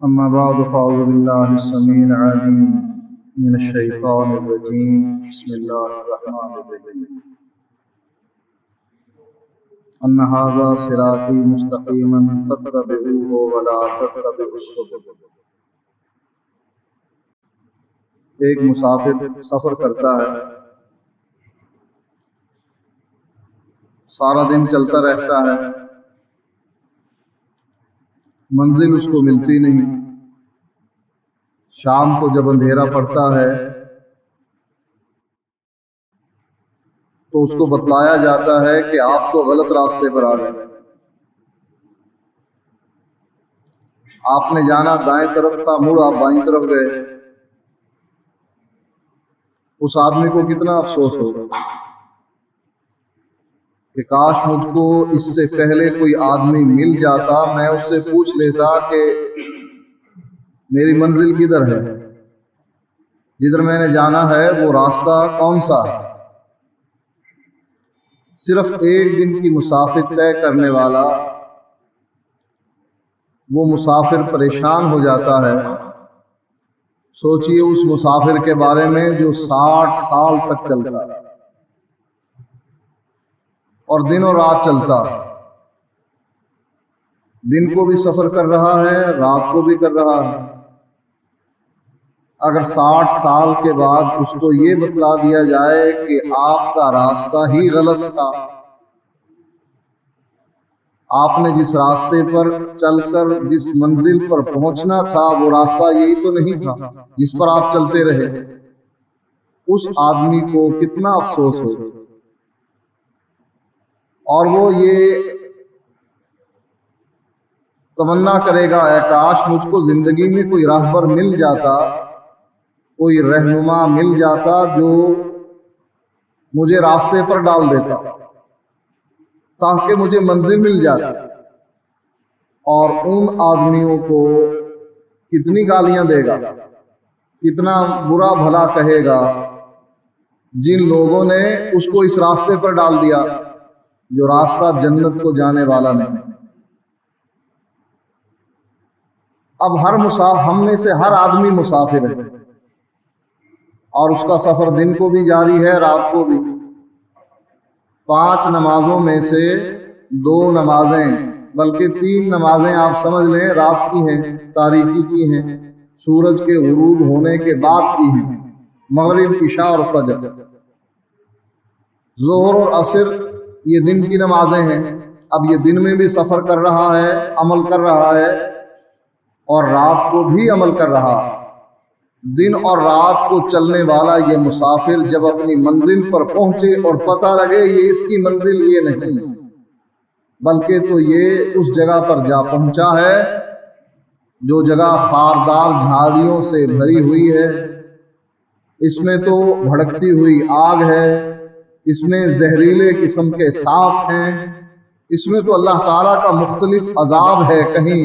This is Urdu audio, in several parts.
أما بعد فأعوذ بالله السميع العليم من الشيطان الرجيم بسم الله الرحمن الرحيم أن هذا صراطي مستقيما فاتبعوه ولا تتبعوا السبل۔ ایک مسافر سفر کرتا ہے، سارا دن چلتا رہتا ہے، منزل اس کو ملتی نہیں۔ شام کو جب اندھیرا پڑتا ہے تو اس کو بتلایا جاتا ہے کہ آپ تو غلط راستے پر آ گئے، آپ نے جانا دائیں طرف تھا، مڑ آپ بائیں طرف گئے۔ اس آدمی کو کتنا افسوس ہوگا کہ کاش مجھ کو اس سے پہلے کوئی آدمی مل جاتا، میں اس سے پوچھ لیتا کہ میری منزل کدھر ہے، جدھر میں نے جانا ہے وہ راستہ کون سا ہے۔ صرف ایک دن کی مسافت طے کرنے والا وہ مسافر پریشان ہو جاتا ہے۔ سوچئے اس مسافر کے بارے میں جو 60 سال تک چلتا ہے اور دن اور رات چلتا، دن کو بھی سفر کر رہا ہے، رات کو بھی کر رہا ہے۔ اگر 60 سال کے بعد اس کو یہ بتلا دیا جائے کہ آپ کا راستہ ہی غلط تھا، آپ نے جس راستے پر چل کر جس منزل پر پہنچنا تھا وہ راستہ یہی تو نہیں تھا جس پر آپ چلتے رہے، اس آدمی کو کتنا افسوس ہوگا۔ اور وہ یہ تمنا کرے گا، اے کاش مجھ کو زندگی میں کوئی راہبر مل جاتا، کوئی رہنما مل جاتا جو مجھے راستے پر ڈال دیتا تاکہ مجھے منزل مل جاتی۔ اور ان آدمیوں کو کتنی گالیاں دے گا، کتنا برا بھلا کہے گا جن لوگوں نے اس کو اس راستے پر ڈال دیا جو راستہ جنت کو جانے والا نہیں۔ اب ہم میں سے ہر آدمی مسافر ہے اور اس کا سفر دن کو بھی جاری ہے، رات کو بھی۔ 5 نمازوں میں سے 2 نمازیں بلکہ 3 نمازیں آپ سمجھ لیں رات کی ہیں، تاریکی کی ہیں، سورج کے غروب ہونے کے بعد کی ہیں، مغرب، عشاء اور فجر۔ ظہر اور عصر یہ دن کی نمازیں ہیں۔ اب یہ دن میں بھی سفر کر رہا ہے، عمل کر رہا ہے، اور رات کو بھی عمل کر رہا ہے۔ دن اور رات کو چلنے والا یہ مسافر جب اپنی منزل پر پہنچے اور پتہ لگے یہ اس کی منزل یہ نہیں بلکہ تو یہ اس جگہ پر جا پہنچا ہے جو جگہ خاردار جھاڑیوں سے بھری ہوئی ہے، اس میں تو بھڑکتی ہوئی آگ ہے، اس میں زہریلے قسم کے سانپ ہیں، اس میں تو اللہ تعالیٰ کا مختلف عذاب ہے، کہیں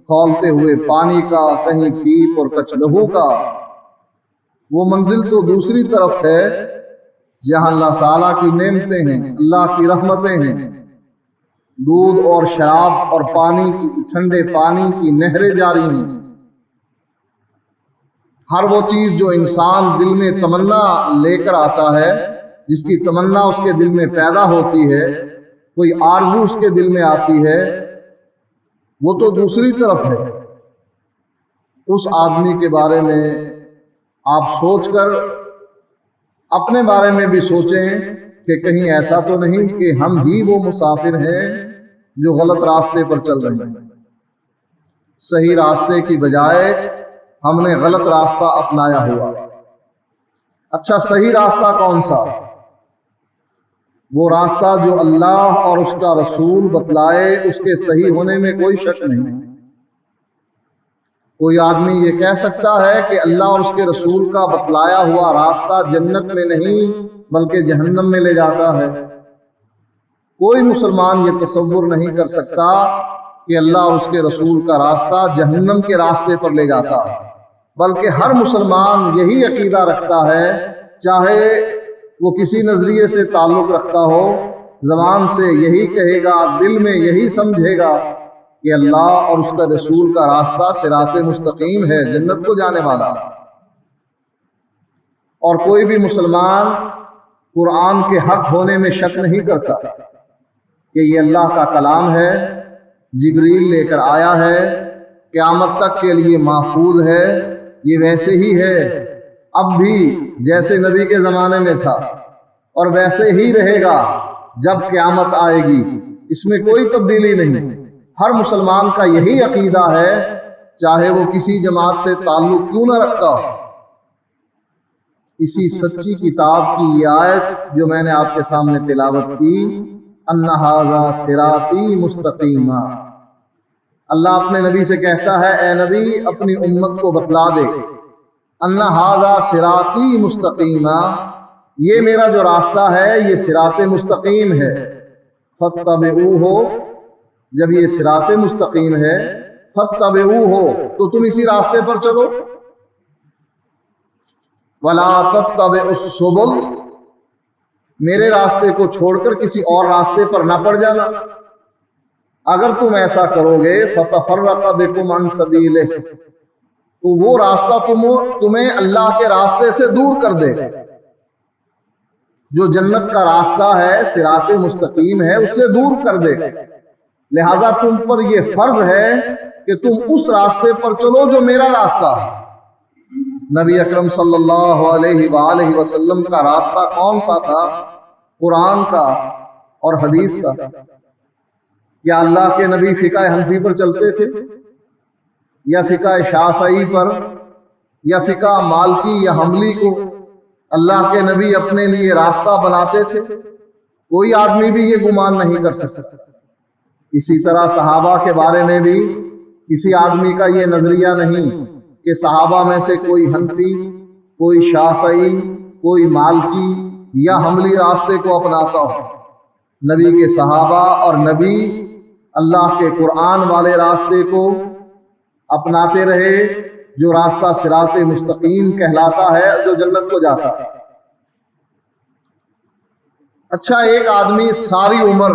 کھولتے ہوئے پانی کا، کہیں پیپ اور کچھ لہو کا۔ وہ منزل تو دوسری طرف ہے جہاں اللہ تعالیٰ کی نعمتیں ہیں، اللہ کی رحمتیں ہیں، دودھ اور شراب اور پانی کی، ٹھنڈے پانی کی نہریں جاری ہیں۔ ہر وہ چیز جو انسان دل میں تمنا لے کر آتا ہے، جس کی تمنا اس کے دل میں پیدا ہوتی ہے، کوئی آرزو اس کے دل میں آتی ہے، وہ تو دوسری طرف ہے۔ اس آدمی کے بارے میں آپ سوچ کر اپنے بارے میں بھی سوچیں کہ کہیں ایسا تو نہیں کہ ہم ہی وہ مسافر ہیں جو غلط راستے پر چل رہے ہیں۔ صحیح راستے کی بجائے ہم نے غلط راستہ اپنایا ہوا۔ اچھا، صحیح راستہ کون سا؟ وہ راستہ جو اللہ اور اس کا رسول بتلائے، اس کے صحیح ہونے میں کوئی شک نہیں۔ کوئی آدمی یہ کہہ سکتا ہے کہ اللہ اور اس کے رسول کا بتلایا ہوا راستہ جنت میں نہیں بلکہ جہنم میں لے جاتا ہے؟ کوئی مسلمان یہ تصور نہیں کر سکتا کہ اللہ اور اس کے رسول کا راستہ جہنم کے راستے پر لے جاتا ہے، بلکہ ہر مسلمان یہی عقیدہ رکھتا ہے، چاہے وہ کسی نظریے سے تعلق رکھتا ہو، زبان سے یہی کہے گا، دل میں یہی سمجھے گا کہ اللہ اور اس کا رسول کا راستہ صراط مستقیم ہے، جنت کو جانے والا۔ اور کوئی بھی مسلمان قرآن کے حق ہونے میں شک نہیں کرتا کہ یہ اللہ کا کلام ہے، جبریل لے کر آیا ہے، قیامت تک کے لیے محفوظ ہے، یہ ویسے ہی ہے اب بھی جیسے نبی کے زمانے میں تھا، اور ویسے ہی رہے گا جب قیامت آئے گی، اس میں کوئی تبدیلی نہیں۔ ہر مسلمان کا یہی عقیدہ ہے، چاہے وہ کسی جماعت سے تعلق کیوں نہ رکھتا ہو۔ اسی سچی کتاب کی یہ آیت جو میں نے آپ کے سامنے تلاوت کی، ان ھذا صراطی مستقیما، اللہ اپنے نبی سے کہتا ہے اے نبی اپنی امت کو بتلا دے، ان ھذا صراطی مستقیما، یہ میرا جو راستہ ہے یہ صراط مستقیم ہے، فاتبعوہ، جب یہ صراط مستقیم ہے فاتبعوہ تو تم اسی راستے پر چلو، وَلَا تَتَّبِعُوا السُّبُلَ، میرے راستے کو چھوڑ کر کسی اور راستے پر نہ پڑ جانا، اگر تم ایسا کرو گے فَتَفَرَّقَ بِكُمْ عَنْ سَبِيلِهِ، تو وہ راستہ تمہیں اللہ کے راستے سے دور کر دے گا، جو جنت کا راستہ ہے صراط مستقیم ہے اس سے دور کر دے گا، لہٰذا تم پر یہ فرض ہے کہ تم اس راستے پر چلو جو میرا راستہ ہے۔ نبی اکرم صلی اللہ علیہ وآلہ وسلم کا راستہ کون سا تھا؟ قرآن کا اور حدیث کا۔ کیا اللہ کے نبی فقہ حنفی پر چلتے تھے، یا فقہ شافعی پر، یا فقہ مالکی یا حنبلی کو اللہ کے نبی اپنے لیے راستہ بناتے تھے؟ کوئی آدمی بھی یہ گمان نہیں کر سکتا۔ اسی طرح صحابہ کے بارے میں بھی کسی آدمی کا یہ نظریہ نہیں کہ صحابہ میں سے کوئی حنفی، کوئی شافعی، کوئی مالکی یا حنبلی راستے کو اپناتا ہو۔ نبی کے صحابہ اور نبی اللہ کے قرآن والے راستے کو اپناتے رہے، جو راستہ صراط مستقیم کہلاتا ہے، جو جنت کو جاتا ہے۔ اچھا، ایک آدمی ساری عمر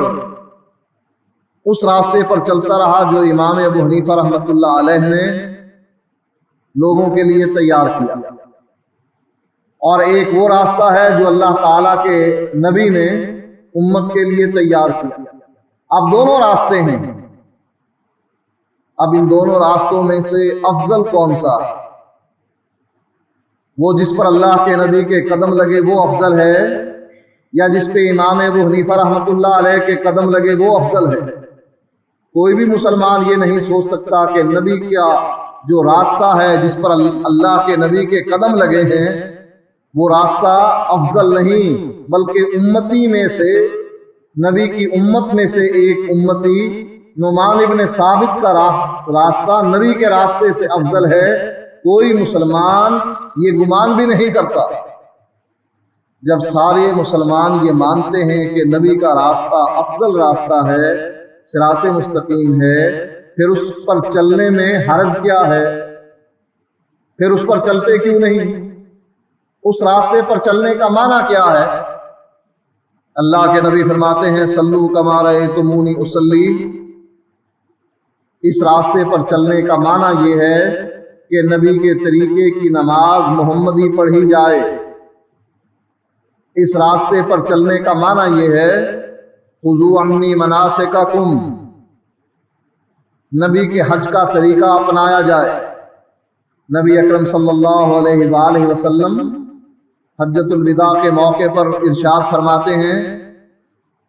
اس راستے پر چلتا رہا جو امام ابو حنیفہ رحمۃ اللہ علیہ نے لوگوں کے لیے تیار کیا، اور ایک وہ راستہ ہے جو اللہ تعالیٰ کے نبی نے امت کے لیے تیار کیا۔ اب دونوں راستے ہیں، اب ان دونوں راستوں میں سے افضل کون سا؟ وہ جس پر اللہ کے نبی کے قدم لگے وہ افضل ہے، یا جس پہ امام ابو حنیفہ رحمۃ اللہ علیہ کے قدم لگے وہ افضل ہے؟ کوئی بھی مسلمان یہ نہیں سوچ سکتا کہ نبی کا جو راستہ ہے جس پر اللہ کے نبی کے قدم لگے ہیں وہ راستہ افضل نہیں، بلکہ امتی میں سے، نبی کی امت میں سے ایک امتی نعمان ابن ثابت کا راستہ نبی کے راستے سے افضل ہے۔ کوئی مسلمان یہ گمان بھی نہیں کرتا۔ جب سارے مسلمان یہ مانتے ہیں کہ نبی کا راستہ افضل راستہ ہے، صراط مستقیم ہے، پھر اس پر چلنے میں حرج کیا ہے؟ پھر اس پر چلتے کیوں نہیں؟ اس راستے پر چلنے کا معنی کیا ہے؟ اللہ کے نبی فرماتے ہیں صلو کما رأیتمونی اصلی، اس راستے پر چلنے کا معنی یہ ہے کہ نبی کے طریقے کی نماز محمدی پڑھی جائے۔ اس راستے پر چلنے کا معنی یہ ہے خذوا عنی مناسککم، نبی کے حج کا طریقہ اپنایا جائے۔ نبی اکرم صلی اللہ علیہ وآلہ وسلم حجۃ الوداع کے موقع پر ارشاد فرماتے ہیں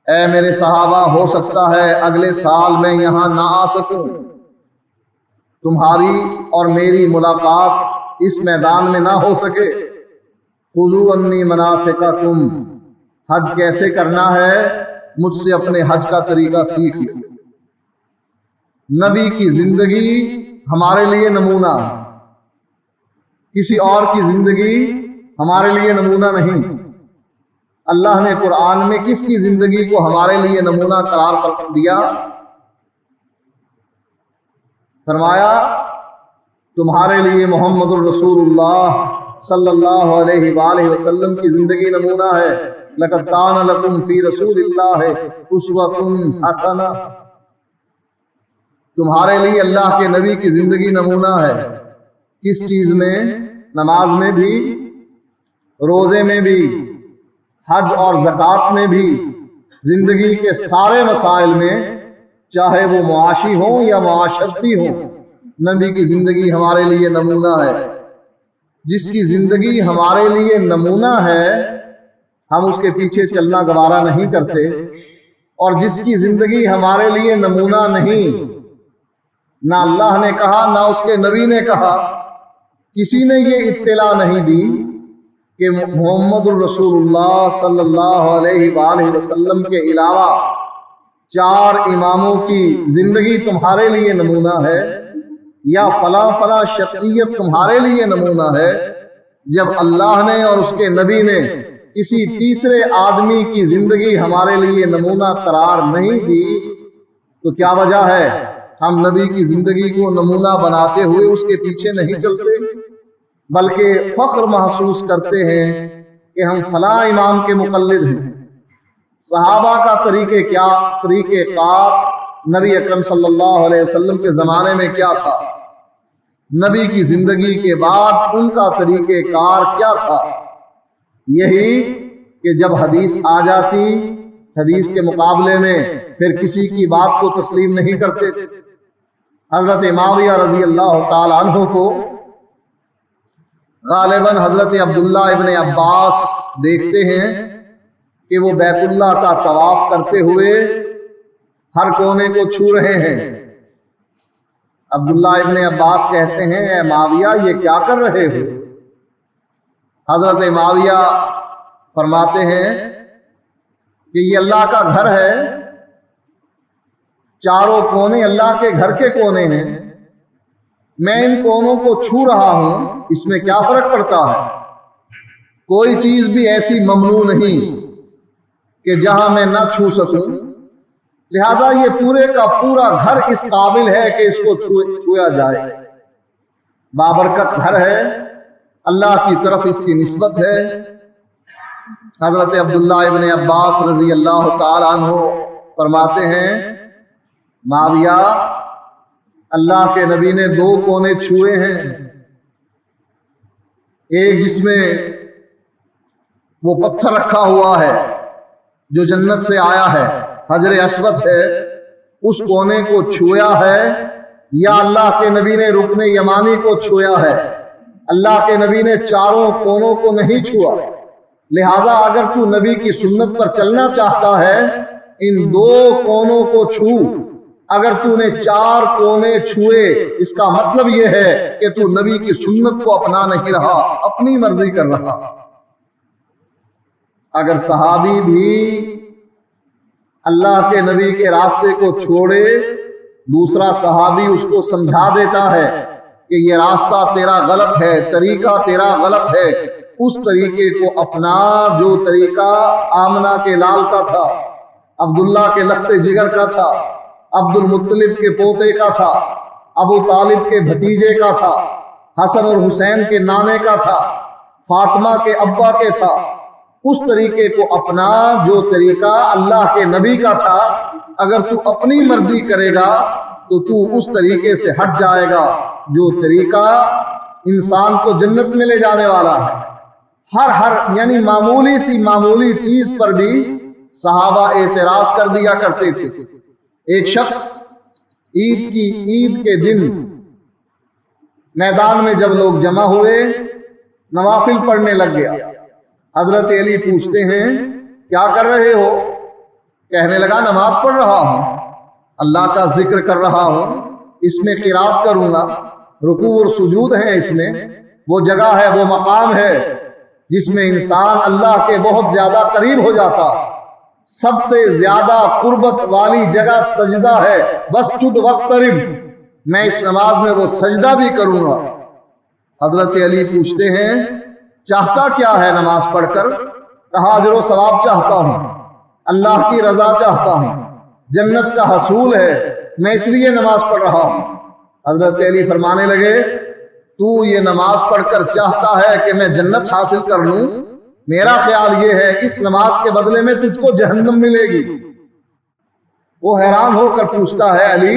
اے میرے صحابہ، ہو سکتا ہے اگلے سال میں یہاں نہ آ سکوں، تمہاری اور میری ملاقات اس میدان میں نہ ہو سکے۔ خذوا عنی مناسککم، حج کیسے کرنا ہے مجھ سے اپنے حج کا طریقہ سیکھ لو۔ نبی کی زندگی ہمارے لیے نمونہ، کسی اور کی زندگی ہمارے لیے نمونہ نہیں۔ اللہ نے قرآن میں کس کی زندگی کو ہمارے لیے نمونہ قرار دیا؟ فرمایا تمہارے لیے محمد الرسول اللہ صلی اللہ علیہ وآلہ وسلم کی زندگی نمونہ ہے۔ لقد کان لکم فی رسول اللہ اسوۃ حسنہ۔ تمہارے لیے اللہ کے نبی کی زندگی نمونہ ہے۔ کس چیز میں؟ نماز میں بھی، روزے میں بھی، حج اور زکوٰۃ میں بھی، زندگی کے سارے مسائل میں، چاہے وہ معاشی ہوں یا معاشرتی ہوں، نبی کی زندگی ہمارے لیے نمونہ ہے۔ جس کی زندگی ہمارے لیے نمونہ ہے ہم اس کے پیچھے چلنا گوارا نہیں کرتے، اور جس کی زندگی ہمارے لیے نمونہ نہیں، نہ اللہ نے کہا نہ اس کے نبی نے کہا، کسی نے یہ اطلاع نہیں دی کہ محمد الرسول اللہ صلی اللہ علیہ وآلہ وسلم کے علاوہ 4 اماموں کی زندگی تمہارے لیے نمونہ ہے، یا فلاں فلاں شخصیت تمہارے لیے نمونہ ہے۔ جب اللہ نے اور اس کے نبی نے کسی تیسرے آدمی کی زندگی ہمارے لیے نمونہ قرار نہیں دی تو کیا وجہ ہے ہم نبی کی زندگی کو نمونہ بناتے ہوئے اس کے پیچھے نہیں چلتے، بلکہ فخر محسوس کرتے ہیں کہ ہم فلاں امام کے مقلد ہیں۔ صحابہ کا طریقہ کار نبی اکرم صلی اللہ علیہ وسلم کے زمانے میں کیا تھا، نبی کی زندگی کے بعد ان کا طریقہ کار کیا تھا؟ یہی کہ جب حدیث آ جاتی، حدیث کے مقابلے میں پھر کسی کی بات کو تسلیم نہیں کرتے تھے۔ حضرت معاویہ رضی اللہ تعالی عنہ کو غالباً حضرت عبداللہ ابن عباس دیکھتے ہیں کہ وہ بیت اللہ کا طواف کرتے ہوئے ہر کونے کو چھو رہے ہیں۔ عبداللہ ابن عباس کہتے ہیں، اے معاویہ یہ کیا کر رہے ہو؟ حضرت معاویہ فرماتے ہیں کہ یہ اللہ کا گھر ہے، چاروں کونے اللہ کے گھر کے کونے ہیں، میں ان کونوں کو چھو رہا ہوں، اس میں کیا فرق پڑتا ہے؟ کوئی چیز بھی ایسی ممنوع نہیں کہ جہاں میں نہ چھو سکوں، لہذا یہ پورے کا پورا گھر اس قابل ہے کہ اس کو چھویا جائے۔ بابرکت گھر ہے، اللہ کی طرف اس کی نسبت ہے۔ حضرت عبداللہ ابن عباس رضی اللہ تعالی عنہ فرماتے ہیں، معاویہ اللہ کے نبی نے 2 کونے چھوئے ہیں، ایک جس میں وہ پتھر رکھا ہوا ہے جو جنت سے آیا ہے، حجر اسود ہے، اس کونے کو چھویا ہے، یا اللہ کے نبی نے رکن یمانی کو چھویا ہے؟ اللہ کے نبی نے چاروں کونوں کو نہیں چھوا۔ لہٰذا اگر تو نبی کی سنت پر چلنا چاہتا ہے ان 2 کونوں کو چھو۔ اگر تو نے 4 کونے چھوئے اس کا مطلب یہ ہے کہ تو نبی کی سنت کو اپنا نہیں رہا، اپنی مرضی کر رہا۔ اگر صحابی بھی اللہ کے نبی کے راستے کو چھوڑے، دوسرا صحابی اس کو سمجھا دیتا ہے کہ یہ راستہ تیرا غلط ہے، طریقہ تیرا غلط ہے، اس طریقے کو اپنا جو طریقہ آمنہ کے لال کا تھا، عبداللہ کے لخت جگر کا تھا، عبد المطلب کے پوتے کا تھا، ابو طالب کے بھتیجے کا تھا، حسن اور حسین کے نانے کا تھا، فاطمہ کے ابا کے تھا، اس طریقے کو اپنا جو طریقہ اللہ کے نبی کا تھا۔ اگر تو اپنی مرضی کرے گا تو تو اس طریقے سے ہٹ جائے گا جو طریقہ انسان کو جنت میں لے جانے والا ہے۔ ہر یعنی معمولی چیز پر بھی صحابہ اعتراض کر دیا کرتے تھے۔ ایک شخص عید کے دن میدان میں جب لوگ جمع ہوئے نوافل پڑھنے لگ گیا۔ حضرت علی پوچھتے ہیں کیا کر رہے ہو؟ کہنے لگا نماز پڑھ رہا ہوں، اللہ کا ذکر کر رہا ہوں، اس میں قرات کروں گا، رکوع اور سجود ہیں، اس میں وہ جگہ ہے، وہ مقام ہے جس میں انسان اللہ کے بہت زیادہ قریب ہو جاتا۔ سب سے زیادہ قربت والی جگہ سجدہ ہے، واسجد واقترب، میں اس نماز میں وہ سجدہ بھی کروں گا۔ حضرت علی پوچھتے ہیں چاہتا کیا ہے نماز پڑھ کر؟ کہا اجر و ثواب چاہتا ہوں، اللہ کی رضا چاہتا ہوں، جنت کا حصول ہے، میں اس لیے نماز پڑھ رہا ہوں۔ حضرت علی فرمانے لگے تو یہ نماز پڑھ کر چاہتا ہے کہ میں جنت حاصل کر لوں؟ میرا خیال یہ ہے اس نماز کے بدلے میں تجھ کو جہنم ملے گی۔ وہ حیران ہو کر پوچھتا ہے علی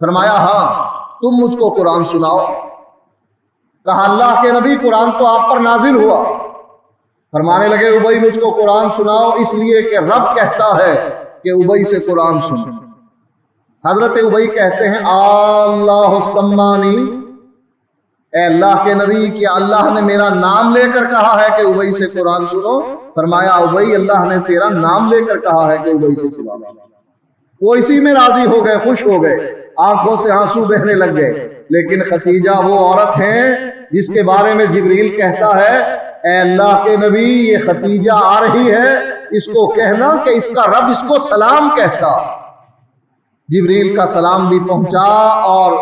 فرمایا ہاں تم مجھ کو قرآن سناؤ۔ کہا اللہ کے نبی قرآن تو آپ پر نازل ہوا۔ فرمانے لگے ابئی مجھ کو قرآن سناؤ، اس لیے کہ رب کہتا ہے کہ ابئی سے قرآن سن۔ حضرت ابئی کہتے ہیں اللہ سمانی، اے اللہ کے نبی کیا اللہ نے میرا نام لے کر کہا ہے کہ ابئی سے قرآن سنو؟ فرمایا ابئی اللہ نے تیرا نام لے کر کہا ہے کہ ابئی سے قرآن سنو۔ وہ اسی میں راضی ہو گئے، خوش ہو گئے، آنکھوں سے آنسو بہنے لگ گئے۔ لیکن ختیجہ وہ عورت ہیں جس کے بارے میں جبریل کہتا ہے اے اللہ کے نبی یہ ختیجہ آ رہی ہے، اس کو کہنا کہ اس کا رب اس کو سلام کہتا۔ جبریل کا سلام بھی پہنچا اور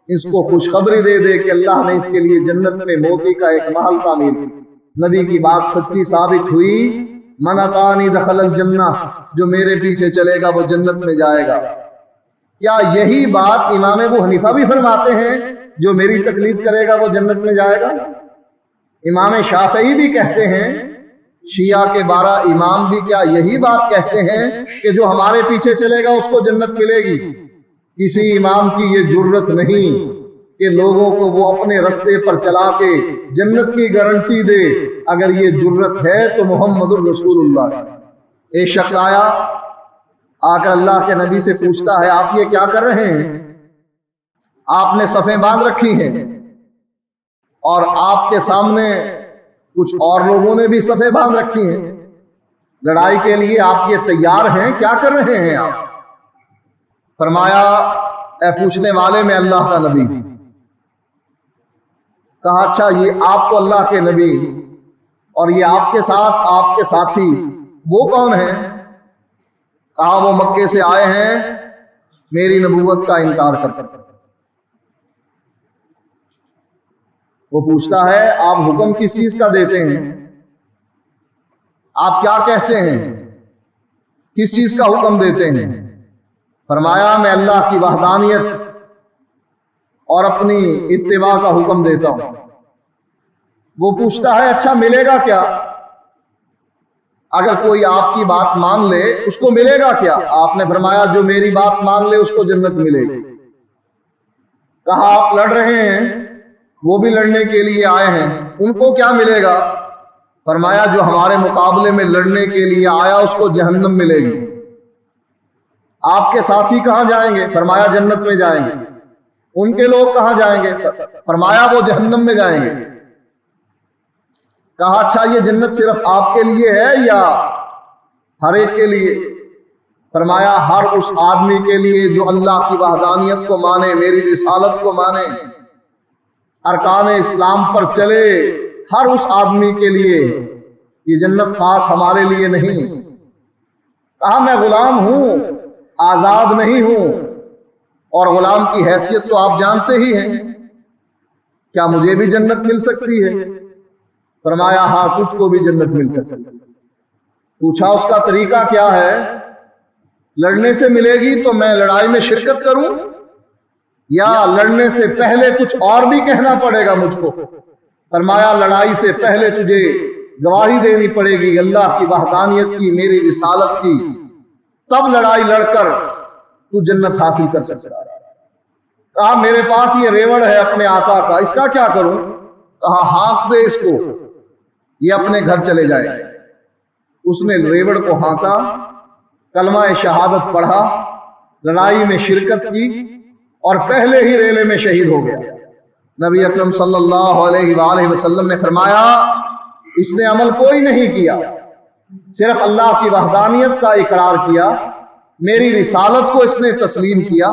اس کو خوشخبری دے دے کہ اللہ نے اس کے لیے جنت میں موتی کا ایک محل تعمیر کیا۔ نبی کی بات سچی ثابت ہوئی، من اطاعنی دخل الجنہ، جو میرے پیچھے چلے گا وہ جنت میں جائے گا۔ کیا یہی بات امام ابو حنیفہ بھی فرماتے ہیں جو میری تقلید کرے گا وہ جنت میں جائے گا؟ امام شافعی بھی کہتے ہیں، شیعہ کے 12 امام بھی کیا یہی بات کہتے ہیں کہ جو ہمارے پیچھے چلے گا اس کو جنت ملے گی؟ کسی امام کی یہ جرت نہیں کہ لوگوں کو وہ اپنے رستے پر چلا کے جنت کی گارنٹی دے۔ اگر یہ جرت ہے تو محمد الرسول اللہ۔ ایک شخص آیا، آ کر اللہ کے نبی سے پوچھتا ہے آپ یہ کیا کر رہے ہیں؟ آپ نے صفیں باندھ رکھی ہیں اور آپ کے سامنے کچھ اور لوگوں نے بھی صفیں باندھ رکھی ہیں، لڑائی کے لیے آپ یہ تیار ہیں؟ کیا کر رہے ہیں آپ؟ فرمایا اے پوچھنے والے میں اللہ کا نبی۔ کہا اچھا یہ آپ تو اللہ کے نبی اور یہ آپ کے ساتھ آپ کے ساتھی وہ کون ہیں؟ کہا وہ مکے سے آئے ہیں، میری نبوت کا انکار کرتے ہیں۔ وہ پوچھتا ہے آپ حکم کس چیز کا دیتے ہیں؟ آپ کیا کہتے ہیں؟ کس چیز کا حکم دیتے ہیں؟ فرمایا میں اللہ کی وحدانیت اور اپنی اتباع کا حکم دیتا ہوں۔ وہ پوچھتا ہے اچھا ملے گا کیا؟ اگر کوئی آپ کی بات مان لے اس کو ملے گا کیا؟ آپ نے فرمایا جو میری بات مان لے اس کو جنت ملے گی۔ کہا آپ لڑ رہے ہیں، وہ بھی لڑنے کے لیے آئے ہیں، ان کو کیا ملے گا؟ فرمایا جو ہمارے مقابلے میں لڑنے کے لیے آیا اس کو جہنم ملے گی۔ آپ کے ساتھی کہاں جائیں گے؟ فرمایا جنت میں جائیں گے۔ ان کے لوگ کہاں جائیں گے؟ فرمایا وہ جہنم میں جائیں گے۔ کہا اچھا یہ جنت صرف آپ کے لیے ہے یا ہر ایک کے لیے؟ فرمایا ہر اس آدمی کے لیے جو اللہ کی وحدانیت کو مانے، میری رسالت کو مانے، ارکان اسلام پر چلے، ہر اس آدمی کے لیے یہ جنت خاص ہمارے لیے نہیں۔ کہا میں غلام ہوں، آزاد نہیں ہوں، اور غلام کی حیثیت تو آپ جانتے ہی ہیں، کیا مجھے بھی جنت مل سکتی ہے؟ فرمایا ہاں تجھ کو بھی جنت مل سکتی ہے۔ پوچھا اس کا طریقہ کیا ہے؟ لڑنے سے ملے گی تو میں لڑائی میں شرکت کروں یا لڑنے سے پہلے کچھ اور بھی کہنا پڑے گا مجھ کو؟ فرمایا لڑائی سے پہلے تجھے گواہی دینی پڑے گی اللہ کی وحدانیت کی، میری رسالت کی، تب لڑائی لڑ کر تو جنت حاصل کر سکتا ہے۔ کہا میرے پاس یہ ریوڑ ہے اپنے آقا کا، اس کا کیا کروں؟ کہا ہانک دے اس کو، یہ اپنے گھر چلے جائے۔ اس نے ریوڑ کو ہانکا، کلمہ شہادت پڑھا، لڑائی میں شرکت کی اور پہلے ہی ریلے میں شہید ہو گیا۔ نبی اکرم صلی اللہ علیہ وآلہ وسلم نے فرمایا اس نے عمل کوئی نہیں کیا، صرف اللہ کی وحدانیت کا اقرار کیا، میری رسالت کو اس نے تسلیم کیا،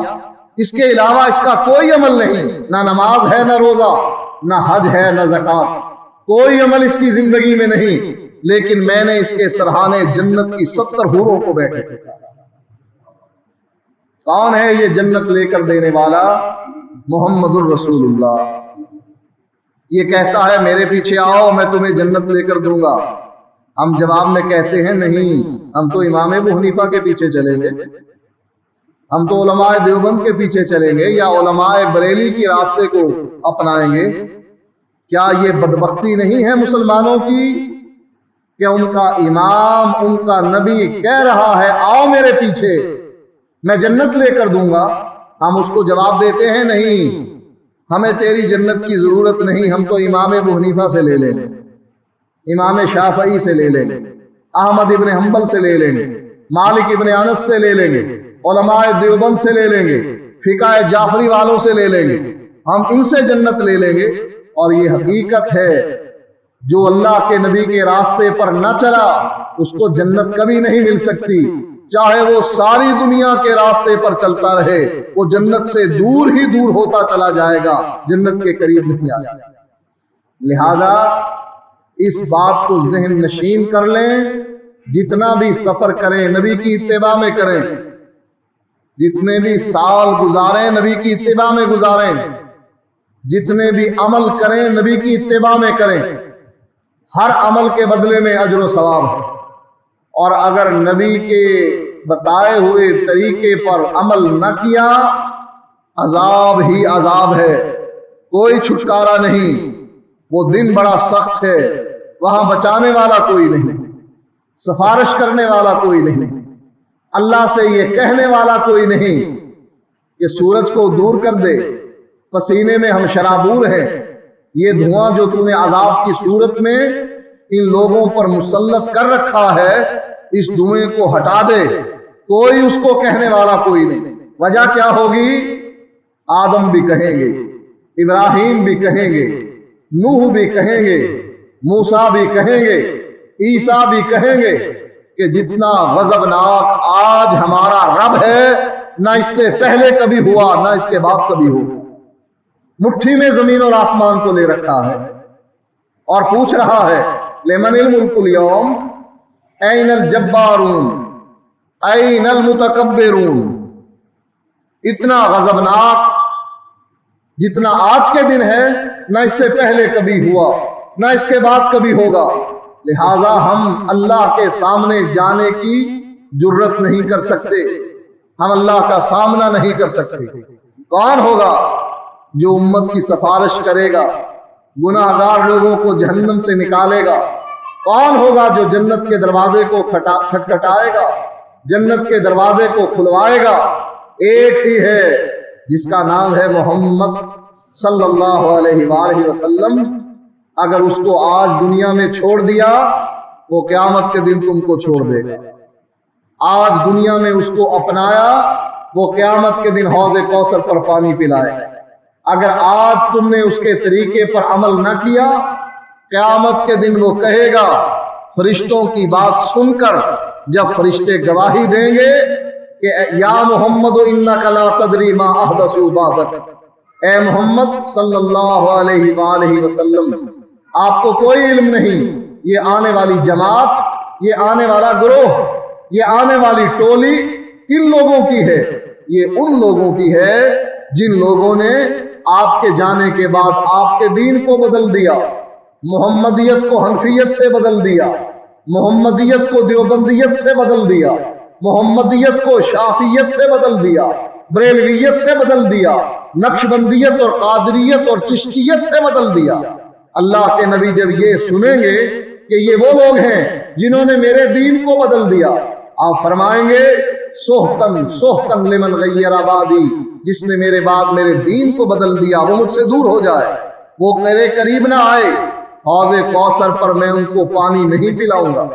اس کے علاوہ اس کا کوئی عمل نہیں، نہ نماز ہے، نہ روزہ، نہ حج ہے، نہ زکوٰۃ، کوئی عمل اس کی زندگی میں نہیں، لیکن میں نے اس کے سرہانے جنت کی 70 حوروں کو بیٹھے دیکھا۔ کون ہے یہ جنت لے کر دینے والا؟ محمد الرسول اللہ۔ یہ کہتا ہے میرے پیچھے آؤ میں تمہیں جنت لے کر دوں گا، ہم جواب میں کہتے ہیں نہیں، ہم تو امام ابو حنیفہ کے پیچھے چلیں گے، ہم تو علماء دیوبند کے پیچھے چلیں گے یا علماء بریلی کی راستے کو اپنائیں گے۔ کیا یہ بدبختی نہیں ہے مسلمانوں کی کہ ان کا امام، ان کا نبی کہہ رہا ہے آؤ میرے پیچھے میں جنت لے کر دوں گا، ہم اس کو جواب دیتے ہیں نہیں، ہمیں تیری جنت کی ضرورت نہیں، ہم تو امام ابو حنیفہ سے لے لیں گے، امام شافعی سے لے لیں گے، احمد ابن حنبل سے لے لیں گے، مالک ابن انس سے لے لیں گے، علماء دیوبند سے لے لیں گے، فقہ جعفری والوں سے لے لیں گے، ہم ان سے جنت لے لیں گے۔ اور یہ حقیقت ہے، جو اللہ کے نبی کے راستے پر نہ چلا اس کو جنت کبھی نہیں مل سکتی، چاہے وہ ساری دنیا کے راستے پر چلتا رہے، وہ جنت سے دور ہی دور ہوتا چلا جائے گا، جنت کے قریب نہیں آئے گا۔ لہذا اس بات کو ذہن نشین کر لیں، جتنا بھی سفر کریں نبی کی اتباع میں کریں، جتنے بھی سال گزاریں نبی کی اتباع میں گزاریں، جتنے بھی عمل کریں نبی کی اتباع میں کریں، ہر عمل کے بدلے میں اجر و ثواب ہے۔ اور اگر نبی کے بتائے ہوئے طریقے پر عمل نہ کیا، عذاب ہی عذاب ہے، کوئی چھٹکارا نہیں، وہ دن بڑا سخت ہے، وہاں بچانے والا کوئی نہیں، سفارش کرنے والا کوئی نہیں، اللہ سے یہ کہنے والا کوئی نہیں کہ سورج کو دور کر دے، پسینے میں ہم شرابور ہیں، یہ دھواں جو تو نے عذاب کی صورت میں ان لوگوں پر مسلط کر رکھا ہے، اس دھوئیں کو ہٹا دے، کوئی اس کو کہنے والا کوئی نہیں۔ وجہ کیا ہوگی؟ آدم بھی کہیں گے، ابراہیم بھی کہیں گے، نوح بھی کہیں گے، موسیٰ بھی کہیں گے، عیسیٰ بھی کہیں گے کہ جتنا غضبناک آج ہمارا رب ہے، نہ اس سے پہلے کبھی ہوا، نہ اس کے بعد کبھی ہو۔ مٹھی میں زمین اور آسمان کو لے رکھا ہے اور پوچھ رہا ہے لمن الملک اليوم این الجبارون این المتکبرون۔ اتنا غضبناک جتنا آج کے دن ہے، نہ اس سے پہلے کبھی ہوا، نہ اس کے بعد کبھی ہوگا۔ لہٰذا ہم اللہ کے سامنے جانے کی جرت نہیں کر سکتے، ہم اللہ کا سامنا نہیں کر سکتے۔ کون ہوگا جو امت کی سفارش کرے گا، گناہ گار لوگوں کو جہنم سے نکالے گا؟ کون ہوگا جو جنت کے دروازے کو کھٹکھٹائے گا، جنت کے دروازے کو کھلوائے گا؟ ایک ہی ہے جس کا نام ہے محمد صلی اللہ علیہ وآلہ وسلم۔ اگر اس کو آج دنیا میں چھوڑ دیا، وہ قیامت کے دن تم کو چھوڑ دے گا۔ آج دنیا میں اس کو اپنایا، وہ قیامت کے دن حوض کوثر پر پانی پلائے گا۔ اگر آج تم نے اس کے طریقے پر عمل نہ کیا، قیامت کے دن وہ کہے گا، فرشتوں کی بات سن کر جب فرشتے گواہی دیں گے کہ یا محمد انک لا تدری ما احدثوا بعدک، اے محمد صلی اللہ علیہ وآلہ وسلم، آپ کو کوئی علم نہیں، یہ آنے والی جماعت، یہ آنے والا گروہ، یہ آنے والی ٹولی کن لوگوں کی ہے؟ یہ ان لوگوں کی ہے جن لوگوں نے آپ کے جانے کے بعد آپ کے دین کو بدل دیا، محمدیت کو حنفیت سے بدل دیا، محمدیت کو دیوبندیت سے بدل دیا، محمدیت کو شافیت سے بدل دیا، بریلویت سے بدل دیا، نقشبندیت اور قادریت اور چشتیت سے بدل دیا۔ اللہ کے نبی جب یہ سنیں گے کہ یہ وہ لوگ ہیں جنہوں نے میرے دین کو بدل دیا، آپ فرمائیں گے سحقن سحقن لمن غیر آبادی، جس نے میرے بعد میرے دین کو بدل دیا، وہ مجھ سے دور ہو جائے، وہ میرے قریب نہ آئے، حوض کوثر پر میں ان کو پانی نہیں پلاؤں گا۔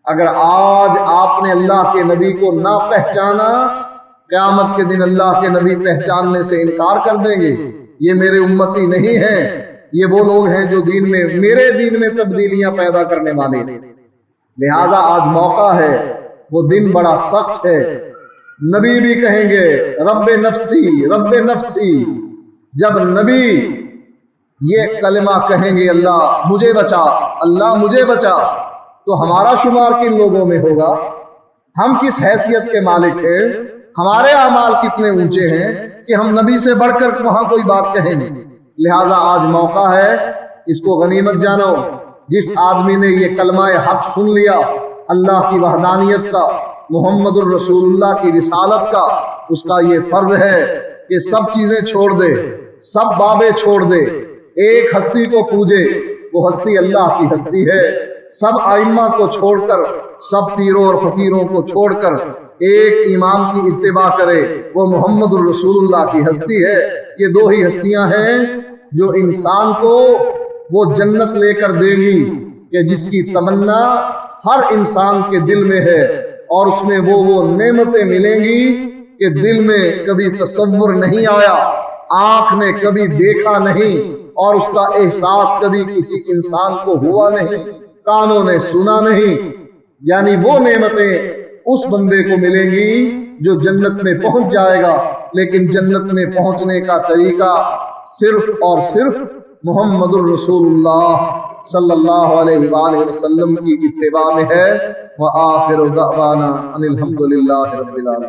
اگر آج آپ نے اللہ کے نبی کو نہ پہچانا، قیامت کے دن اللہ کے نبی پہچاننے سے انکار کر دیں گے، یہ میرے امتی نہیں ہیں، یہ وہ لوگ ہیں جو دین میں میرے دین میں تبدیلیاں پیدا کرنے والے ہیں۔ لہٰذا آج موقع ہے، وہ دن بڑا سخت ہے، نبی بھی کہیں گے رب نفسی رب نفسی۔ جب نبی یہ کلمہ کہیں گے اللہ مجھے بچا، اللہ مجھے بچا، تو ہمارا شمار کن لوگوں میں ہوگا؟ ہم کس حیثیت کے مالک ہیں؟ ہمارے اعمال کتنے اونچے ہیں کہ ہم نبی سے بڑھ کر وہاں کوئی بات کہیں گے؟ لہٰذا آج موقع ہے، اس کو غنیمت جانو۔ جس آدمی نے یہ کلمہ حق سن لیا، اللہ کی وحدانیت کا، محمد الرسول اللہ کی رسالت کا، اس کا یہ فرض ہے کہ سب چیزیں چھوڑ دے، سب بابیں چھوڑ دے، ایک ہستی کو پوجے، وہ ہستی اللہ کی ہستی ہے۔ سب ائمہ کو چھوڑ کر، سب پیروں اور فقیروں کو چھوڑ کر ایک امام کی اتباع کرے، وہ محمد الرسول اللہ کی ہستی ہے۔ یہ دو ہی ہستیاں ہیں جو انسان کو وہ جنت لے کر دیں گی کہ جس کی تمنا ہر انسان کے دل میں ہے، اور اس میں وہ نعمتیں ملیں گی کہ دل میں کبھی تصور نہیں آیا، آنکھ نے کبھی دیکھا نہیں، اور اس کا احساس کبھی کسی انسان کو ہوا نہیں، کانوں نے سنا نہیں۔ یعنی وہ نعمتیں اس بندے کو ملیں گی جو جنت میں پہنچ جائے گا، لیکن جنت میں پہنچنے کا طریقہ صرف اور صرف محمد الرسول اللہ صلی اللہ علیہ وآلہ وسلم کی اتباع میں ہے۔ وآخر دعوانا ان الحمد للہ رب العالمین۔